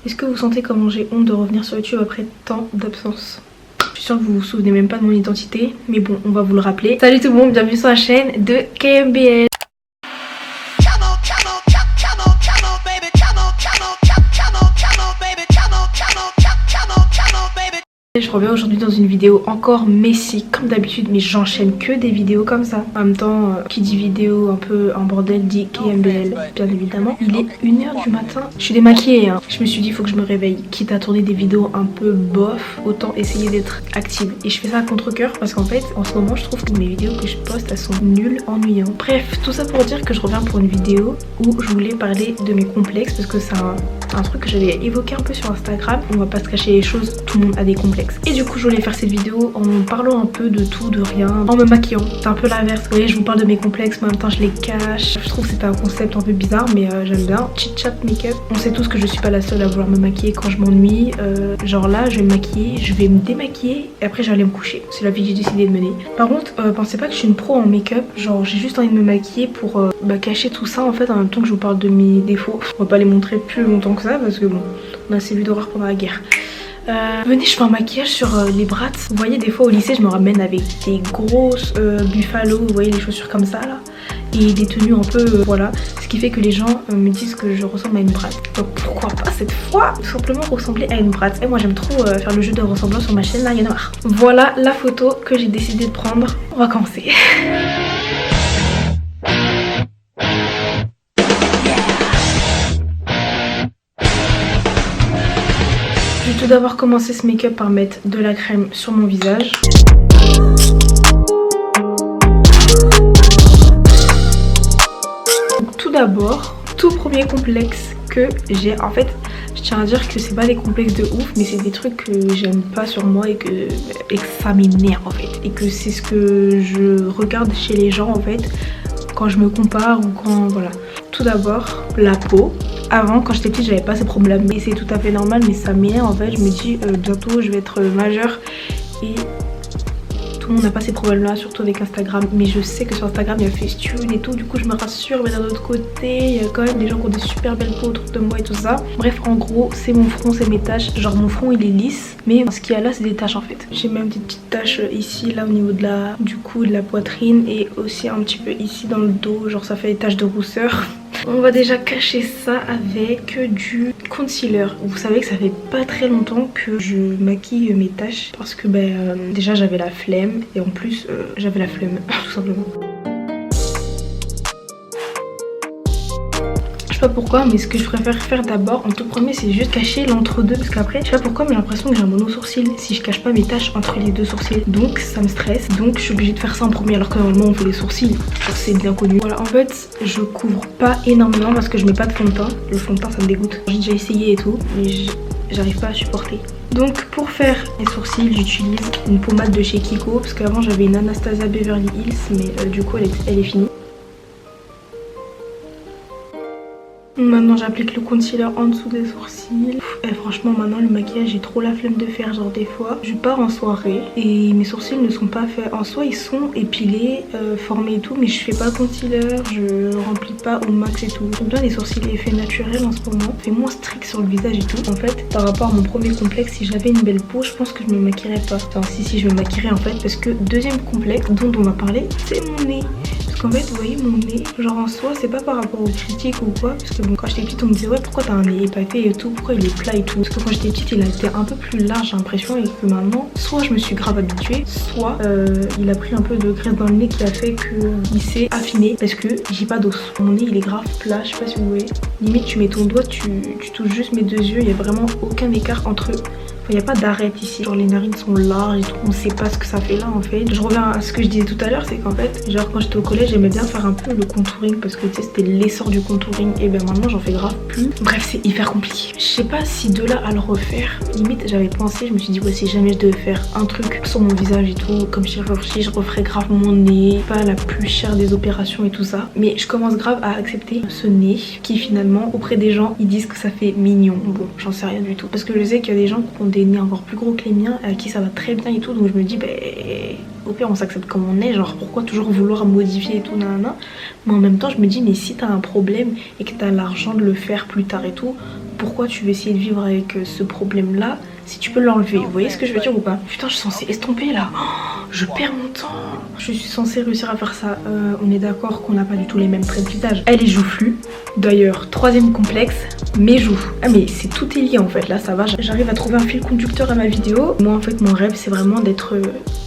Est-ce que vous sentez comment j'ai honte de revenir sur YouTube après tant d'absence? Je suis sûre que vous vous souvenez même pas de mon identité, mais bon, on va vous le rappeler. Salut tout le monde, bienvenue sur la chaîne de KMBL. Je reviens aujourd'hui dans une vidéo encore messy comme d'habitude, mais j'enchaîne que des vidéos comme ça. En même temps, qui dit vidéo un peu en bordel dit KMBL, bien évidemment. Il est 1h du matin, je suis démaquillée hein. Je me suis dit il faut que je me réveille, quitte à tourner des vidéos un peu bof, autant essayer d'être active. Et je fais ça à contre-cœur parce qu'en fait en ce moment je trouve que mes vidéos que je poste elles sont nulles, ennuyantes. Bref, tout ça pour dire que je reviens pour une vidéo où je voulais parler de mes complexes parce que c'est un truc que j'avais évoqué un peu sur Instagram. On va pas se cacher les choses, tout le monde a des complexes. Et du coup je voulais faire cette vidéo en parlant un peu de tout, de rien, en me maquillant. C'est un peu l'inverse, vous voyez, je vous parle de mes complexes mais en même temps je les cache. Je trouve que c'est un concept un peu bizarre mais j'aime bien. Chit chat make-up. On sait tous que je suis pas la seule à vouloir me maquiller quand je m'ennuie. Genre là je vais me maquiller, je vais me démaquiller et après j'allais me coucher. C'est la vie que j'ai décidé de mener. Par contre pensez pas que je suis une pro en make-up. Genre j'ai juste envie de me maquiller pour cacher tout ça en fait en même temps que je vous parle de mes défauts. On va pas les montrer plus longtemps que ça parce que bon, on a assez vu d'horreur pendant la guerre. Venez, je fais un maquillage sur les brats. Vous voyez, des fois au lycée, je me ramène avec des grosses buffalo, vous voyez, les chaussures comme ça là, et des tenues un peu, voilà. Ce qui fait que les gens me disent que je ressemble à une brate. Donc pourquoi pas cette fois tout simplement ressembler à une brate. Et moi j'aime trop faire le jeu de ressemblance sur ma chaîne là, il y en a marre. Voilà la photo que j'ai décidé de prendre. On va commencer. Je vais tout d'abord commencer ce make-up par mettre de la crème sur mon visage. Donc, tout d'abord, tout premier complexe que j'ai, en fait, je tiens à dire que c'est pas des complexes de ouf, mais c'est des trucs que j'aime pas sur moi et que ça m'énerve en fait. Et que c'est ce que je regarde chez les gens en fait, quand je me compare ou quand, voilà. Tout d'abord, la peau. Avant, quand j'étais petite, j'avais pas ces problèmes, mais c'est tout à fait normal, mais ça m'énerve en fait. Je me dis bientôt je vais être majeure et tout le monde n'a pas ces problèmes là, surtout avec Instagram. Mais je sais que sur Instagram il y a Facetune et tout, du coup je me rassure, mais d'un autre côté il y a quand même des gens qui ont des super belles peaux autour de moi et tout ça. Bref, en gros c'est mon front, c'est mes taches. Genre mon front il est lisse, mais ce qu'il y a là c'est des taches en fait. J'ai même des petites taches ici là au niveau de du cou, de la poitrine, et aussi un petit peu ici dans le dos, genre ça fait des taches de rousseur. On va déjà cacher ça avec du concealer. Vous savez que ça fait pas très longtemps que je maquille mes taches parce que déjà j'avais la flemme et en plus j'avais la flemme tout simplement. Je sais pas pourquoi, mais ce que je préfère faire d'abord en tout premier c'est juste cacher l'entre-deux, parce qu'après je sais pas pourquoi mais j'ai l'impression que j'ai un mono sourcil si je cache pas mes taches entre les deux sourcils, donc ça me stresse, donc je suis obligée de faire ça en premier alors que normalement on fait les sourcils, c'est bien connu. Voilà, en fait je couvre pas énormément parce que je mets pas de fond de teint, le fond de teint ça me dégoûte, j'ai déjà essayé et tout mais j'arrive pas à supporter. Donc pour faire les sourcils j'utilise une pommade de chez Kiko parce qu'avant j'avais une Anastasia Beverly Hills mais du coup elle est finie. Maintenant j'applique le concealer en dessous des sourcils. Et franchement maintenant le maquillage j'ai trop la flemme de faire. Genre des fois je pars en soirée et mes sourcils ne sont pas faits. En soi ils sont épilés, formés et tout, mais je fais pas concealer, je remplis pas au max et tout. J'aime bien les sourcils effets naturels en ce moment. C'est moins strict sur le visage et tout. En fait par rapport à mon premier complexe, si j'avais une belle peau je pense que je me maquillerais pas. Enfin si je me maquillerais en fait, parce que deuxième complexe dont on va parler c'est mon nez. Parce qu'en fait vous voyez mon nez, genre en soi c'est pas par rapport aux critiques ou quoi, parce que bon, quand j'étais petite on me disait ouais pourquoi t'as un nez épaté et tout, pourquoi il est plat et tout, parce que quand j'étais petite il a été un peu plus large j'ai l'impression, et que maintenant soit je me suis grave habituée, soit il a pris un peu de graisse dans le nez qui a fait qu'il s'est affiné parce que j'ai pas d'os. Mon nez il est grave plat, je sais pas si vous voyez, limite tu mets ton doigt, tu touches juste mes deux yeux, il y a vraiment aucun écart entre eux. Il n'y a pas d'arête ici, genre les narines sont larges et tout, on sait pas ce que ça fait là en fait. Je reviens à ce que je disais tout à l'heure, c'est qu'en fait, genre quand j'étais au collège j'aimais bien faire un peu le contouring parce que tu sais c'était l'essor du contouring, et maintenant j'en fais grave plus. Bref c'est hyper compliqué. Je sais pas si de là à le refaire, limite j'avais pensé, je me suis dit ouais si jamais je devais faire un truc sur mon visage et tout, comme chirurgie je referais grave mon nez, pas la plus chère des opérations et tout ça. Mais je commence grave à accepter ce nez qui finalement auprès des gens ils disent que ça fait mignon. Bon j'en sais rien du tout, parce que je sais qu'il y a des gens qui ont des nez encore plus gros que les miens, à qui ça va très bien et tout, donc je me dis au pire on s'accepte comme on est, genre pourquoi toujours vouloir modifier et tout nanana. Mais en même temps je me dis mais si t'as un problème et que t'as l'argent de le faire plus tard et tout, pourquoi tu veux essayer de vivre avec ce problème là si tu peux l'enlever? Vous voyez ce que je veux dire ou pas? Putain, je suis censée estomper là. Oh, je perds mon temps. Je suis censée réussir à faire ça. On est d'accord qu'on n'a pas du tout les mêmes traits de visage. Elle est joufflue. D'ailleurs, troisième complexe, mes joues. Ah mais c'est tout est lié en fait, là ça va. J'arrive à trouver un fil conducteur à ma vidéo. Moi en fait mon rêve c'est vraiment d'être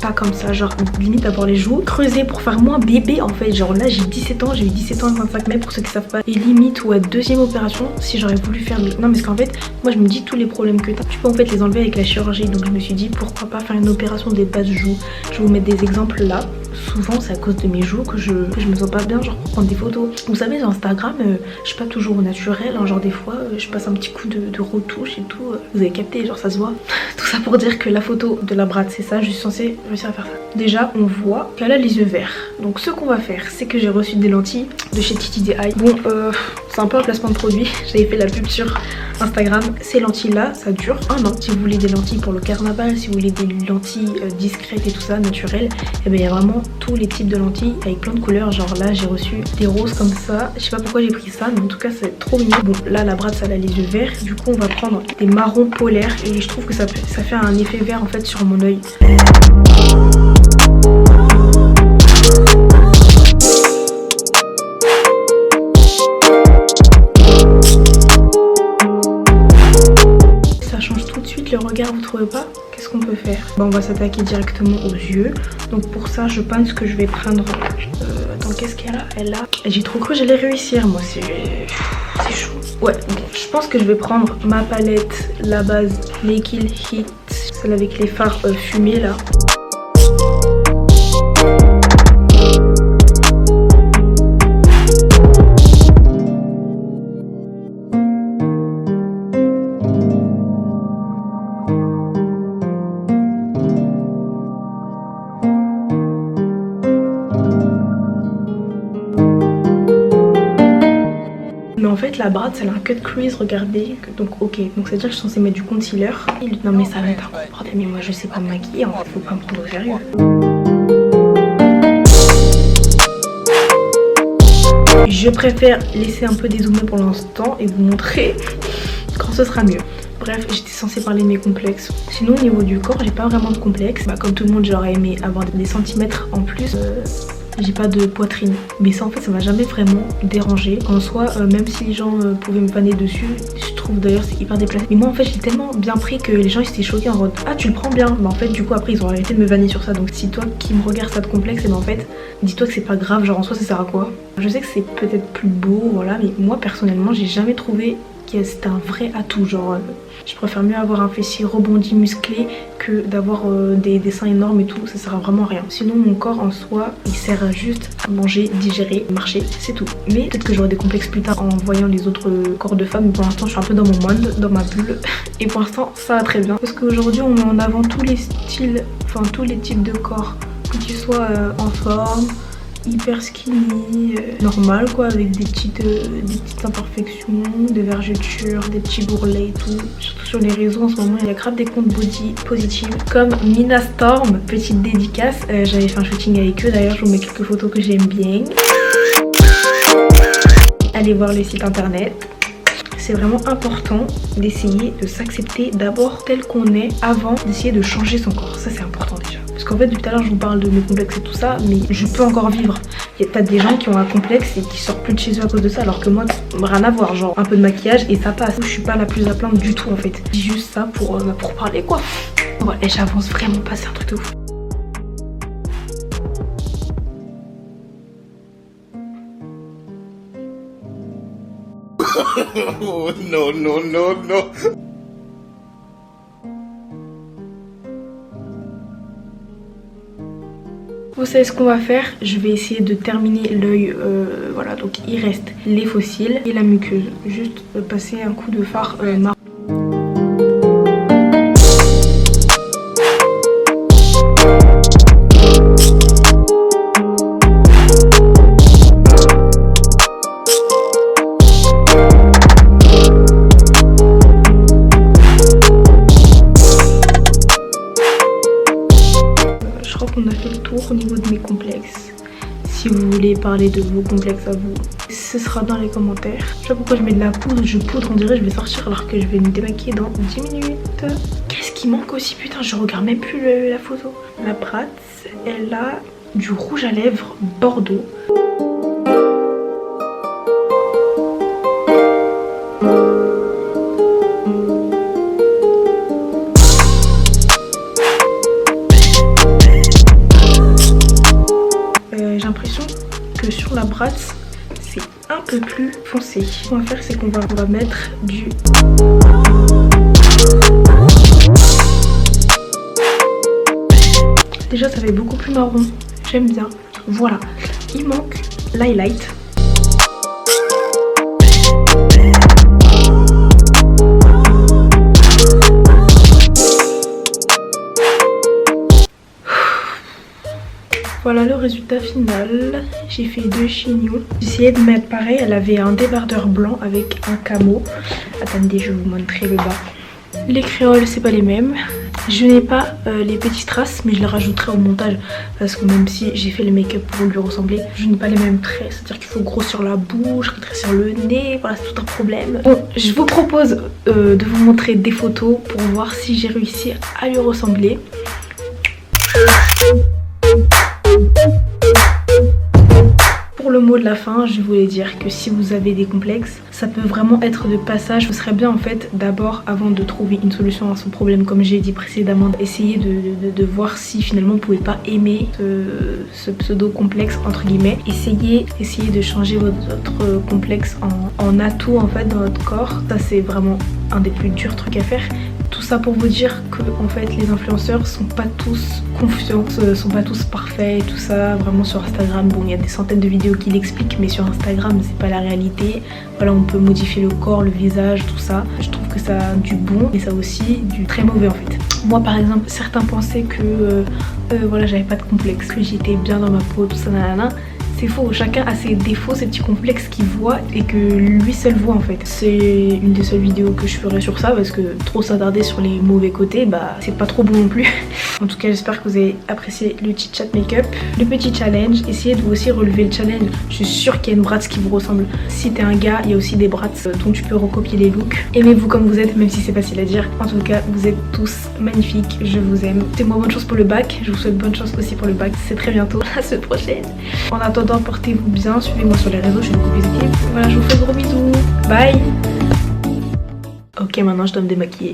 pas comme ça, genre limite avoir les joues creusées pour faire moins bébé en fait. Genre là j'ai 17 ans, j'ai eu 17 ans et 25 mai pour ceux qui savent pas. Et limite ou à deuxième opération si j'aurais voulu faire des... Non mais parce qu'en fait moi je me dis tous les problèmes que t'as, tu peux en fait les enlever avec la chirurgie. Donc je me suis dit pourquoi pas faire une opération des basses joues. Je vais vous mettre des exemples là. Souvent c'est à cause de mes joues que je me sens pas bien, genre pour prendre des photos. Vous savez sur Instagram je suis pas toujours au naturel, hein, genre des fois je passe un petit coup de retouche et tout. Vous avez capté, genre ça se voit. Tout ça pour dire que la photo de la brade c'est ça, je suis censée réussir à faire ça. Déjà on voit qu'elle a les yeux verts. Donc ce qu'on va faire c'est que j'ai reçu des lentilles de chez Titi Eye. Bon c'est un peu un placement de produit, j'avais fait la pub sur Instagram. Ces lentilles là ça dure un an. Si vous voulez des lentilles pour le carnaval, si vous voulez des lentilles discrètes et tout ça, naturelles, et bien il y a vraiment tous les types de lentilles avec plein de couleurs. Genre là j'ai reçu des roses comme ça, je sais pas pourquoi j'ai pris ça mais en tout cas c'est trop mignon. Bon là la brade ça a les yeux verts, du coup on va prendre des marrons polaires et je trouve que ça fait un effet vert en fait sur mon œil. Ça change tout de suite le regard, vous trouvez pas? Qu'est-ce qu'on peut faire? Bon, on va s'attaquer directement aux yeux. Donc pour ça je pense que je vais prendre... attends, qu'est-ce qu'elle a? Elle a... J'ai trop cru que j'allais réussir, moi c'est chaud. Ouais, bon, je pense que je vais prendre ma palette, la base Naked Heat, celle avec les fards fumés là. Mais en fait la brade elle a un cut crease, regardez. Donc ok, donc c'est à dire que je suis censée mettre du concealer. Non mais ça va être un bordel, mais moi je sais pas me maquiller, en fait faut pas me prendre au sérieux. Je préfère laisser un peu dézoomer pour l'instant et vous montrer quand ce sera mieux. Bref, j'étais censée parler de mes complexes. Sinon au niveau du corps j'ai pas vraiment de complexe. Bah, comme tout le monde j'aurais aimé avoir des centimètres en plus. J'ai pas de poitrine, mais ça en fait ça m'a jamais vraiment dérangé en soi, même si les gens pouvaient me vanner dessus. Je trouve d'ailleurs c'est hyper déplacé, mais moi en fait j'ai tellement bien pris que les gens ils étaient choqués en mode ah tu le prends bien, mais en fait du coup après ils ont arrêté de me vanner sur ça. Donc si toi qui me regardes ça te complexe, et ben en fait dis-toi que c'est pas grave, genre en soi ça sert à quoi? Je sais que c'est peut-être plus beau, voilà, mais moi personnellement j'ai jamais trouvé que c'était un vrai atout. Genre je préfère mieux avoir un fessier rebondi musclé que d'avoir des seins énormes et tout, ça sert à vraiment à rien. Sinon mon corps en soi il sert juste à manger, digérer, marcher, c'est tout. Mais peut-être que j'aurai des complexes plus tard en voyant les autres corps de femmes, mais pour l'instant je suis un peu dans mon monde, dans ma bulle, et pour l'instant ça va très bien. Parce qu'aujourd'hui on met en avant tous les styles, enfin tous les types de corps, que tu sois en forme, hyper skinny, normal quoi, avec des petites imperfections, des vergetures, des petits bourrelets et tout. Surtout sur les réseaux en ce moment il y a grave des comptes body positifs comme Mina Storm, petite dédicace. J'avais fait un shooting avec eux, d'ailleurs je vous mets quelques photos que j'aime bien. Allez voir le site internet. C'est vraiment important d'essayer de s'accepter d'abord tel qu'on est avant d'essayer de changer son corps. Ça c'est important déjà. Parce qu'en fait depuis tout à l'heure je vous parle de mes complexes et tout ça, mais je peux encore vivre. Il y a des gens qui ont un complexe et qui sortent plus de chez eux à cause de ça, alors que moi rien à voir, genre un peu de maquillage et ça passe. Je suis pas la plus à plaindre du tout en fait. Je dis juste ça pour parler quoi. Ouais, et j'avance vraiment pas, c'est un truc de ouf. Oh no no no no. Vous savez ce qu'on va faire? Je vais essayer de terminer l'œil, voilà, donc il reste les faux cils et la muqueuse. Juste passer un coup de fard marron. On a fait le tour au niveau de mes complexes. Si vous voulez parler de vos complexes à vous, ce sera dans les commentaires. Je sais pas pourquoi je mets de la poudre, je poudre, on dirait que je vais sortir alors que je vais me démaquiller dans 10 minutes. Qu'est-ce qui manque aussi? Putain, je regarde même plus la photo. La Bratz, elle a du rouge à lèvres bordeaux. J'ai l'impression que sur la Bratz, c'est un peu plus foncé. Ce qu'on va faire, c'est qu'on va mettre du... Déjà, ça fait beaucoup plus marron. J'aime bien. Voilà. Il manque l'highlight. Voilà le résultat final. J'ai fait 2 chignons. J'ai essayé de mettre pareil. Elle avait un débardeur blanc avec un camo. Attendez, je vais vous montrer le bas. Les créoles, c'est pas les mêmes. Je n'ai pas les petites traces, mais je les rajouterai au montage parce que même si j'ai fait le make-up pour lui ressembler, je n'ai pas les mêmes traits. C'est-à-dire qu'il faut grossir la bouche, rétrécir le nez, voilà, c'est tout un problème. Bon, je vous propose de vous montrer des photos pour voir si j'ai réussi à lui ressembler. Pour le mot de la fin, je voulais dire que si vous avez des complexes, ça peut vraiment être de passage. Ce serait bien en fait d'abord, avant de trouver une solution à son problème, comme j'ai dit précédemment, essayer de voir si finalement vous pouvez pas aimer ce pseudo complexe entre guillemets. Essayez de changer votre complexe en atout en fait dans votre corps. Ça c'est vraiment un des plus durs trucs à faire. Tout ça pour vous dire que en fait les influenceurs sont pas tous confiants, sont pas tous parfaits et tout ça. Vraiment sur Instagram, bon il y a des centaines de vidéos qui l'expliquent, mais sur Instagram c'est pas la réalité. Voilà, on peut modifier le corps, le visage, tout ça. Je trouve que ça a du bon et ça a aussi du très mauvais en fait. Moi par exemple, certains pensaient que voilà, j'avais pas de complexe, que j'étais bien dans ma peau, tout ça, nanana. C'est faux, chacun a ses défauts, ses petits complexes qu'il voit et que lui seul voit en fait. C'est une des seules vidéos que je ferai sur ça parce que trop s'attarder sur les mauvais côtés, bah c'est pas trop bon non plus. En tout cas, j'espère que vous avez apprécié le petit chat make-up, le petit challenge. Essayez de vous aussi relever le challenge. Je suis sûre qu'il y a une Bratz qui vous ressemble. Si t'es un gars, il y a aussi des Bratz dont tu peux recopier les looks. Aimez-vous comme vous êtes, même si c'est facile à dire. En tout cas, vous êtes tous magnifiques, je vous aime. Souhaitez-moi bonne chance pour le bac. Je vous souhaite bonne chance aussi pour le bac. C'est très bientôt, la semaine prochaine. En attendant, portez-vous bien, suivez-moi sur les réseaux, je fais beaucoup de bisous. Voilà, je vous fais de gros bisous. Bye. Ok, maintenant je dois me démaquiller.